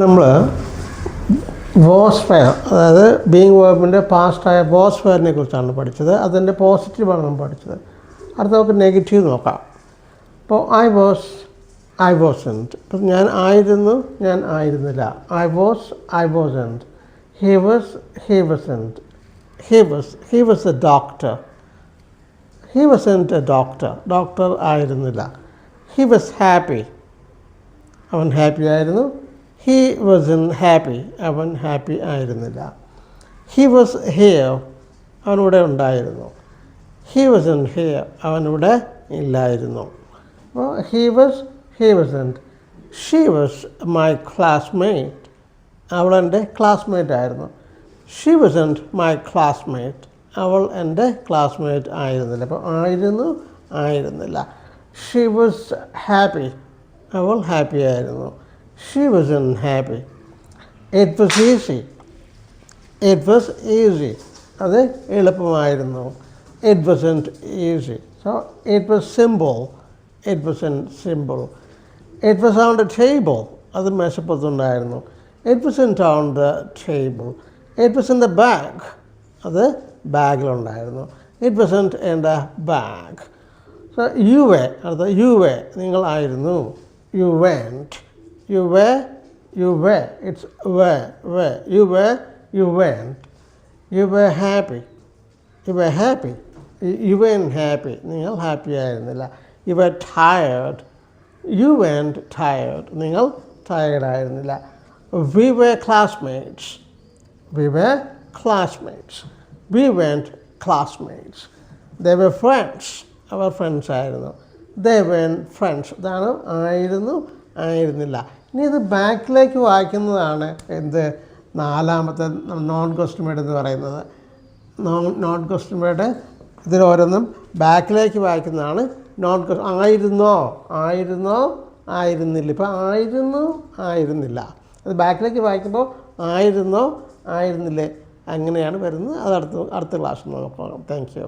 നമ്മൾ was fair, അതായത് being വേർബിൻ്റെ പാസ്റ്റായ was ഫെയറിനെ കുറിച്ചാണ് പഠിച്ചത്. അതിൻ്റെ പോസിറ്റീവാണ് നമ്മൾ പഠിച്ചത്. അടുത്ത നമുക്ക് നെഗറ്റീവ് നോക്കാം. ഇപ്പോൾ ഐ വാസൻറ്റ്. ഇപ്പം ഞാൻ ആയിരുന്നു, ഞാൻ ആയിരുന്നില്ല. I wasn't. He wasn't. He was a doctor. He wasn't a doctor. Doctor ആയിരുന്നില്ല. He was happy. അവൻ ഹാപ്പി ആയിരുന്നു. He wasn't happy. അവൻ ഹാപ്പി ആയിരുന്നില്ല. He was here. അവനിവിടെ ഉണ്ടായിരുന്നു. He wasn't here. അവനിവിടെ ഇല്ലായിരുന്നു. അപ്പോൾ he wasn't. She was my classmate. അവൾ എൻ്റെ ക്ലാസ്മേറ്റ് ആയിരുന്നു. She wasn't my classmate. അവൾ എൻ്റെ ക്ലാസ്മേറ്റ് ആയിരുന്നില്ല. അപ്പോൾ ആയിരുന്നു, ആയിരുന്നില്ല. She was happy. അവൾ ഹാപ്പി ആയിരുന്നു. She wasn't happy. It was easy. It was easy. അത് എളുപ്പമായിരുന്നു. It wasn't easy. So it was simple. It wasn't simple. It was on the table. അത് മേശപ്പുറത്തുണ്ടായിരുന്നു. It wasn't on the table. It was in the bag. അത് ബാഗിലുണ്ടായിരുന്നു. It wasn't in the bag. So you were. നിങ്ങളായിരുന്നു. You went. You were. It's were. You went. You were happy. You weren't happy. നിങ്ങൾ happy ആയിരുന്നില്ല. You were tired. You weren't tired. നിങ്ങൾ tired ആയിരുന്നില്ല. We were classmates. We weren't classmates. They were friends. അവർ friends ആയിരുന്നു. They weren't friends. ഇതാണ് ആയിരുന്നില്ല. ഇനി ഇത് ബാക്കിലേക്ക് വായിക്കുന്നതാണ് നാലാമത്തെ നോൺ ക്വസ്റ്റ്യൻ വേർഡ് എന്ന് പറയുന്നത്. നോൺ ക്വസ്റ്റ്യൻ വേർഡ് ഇതിൽ ഓരോന്നും ബാക്കിലേക്ക് വായിക്കുന്നതാണ് നോൺ ക്വസ്റ്റ്യൻ. ആയിരുന്നില്ല. ഇപ്പോൾ ആയിരുന്നില്ല. അത് ബാക്കിലേക്ക് വായിക്കുമ്പോൾ ആയിരുന്നില്ലേ അങ്ങനെയാണ് വരുന്നത്. അത് അടുത്ത ക്ലാസ്സിൽ നോക്കാം. Thank you.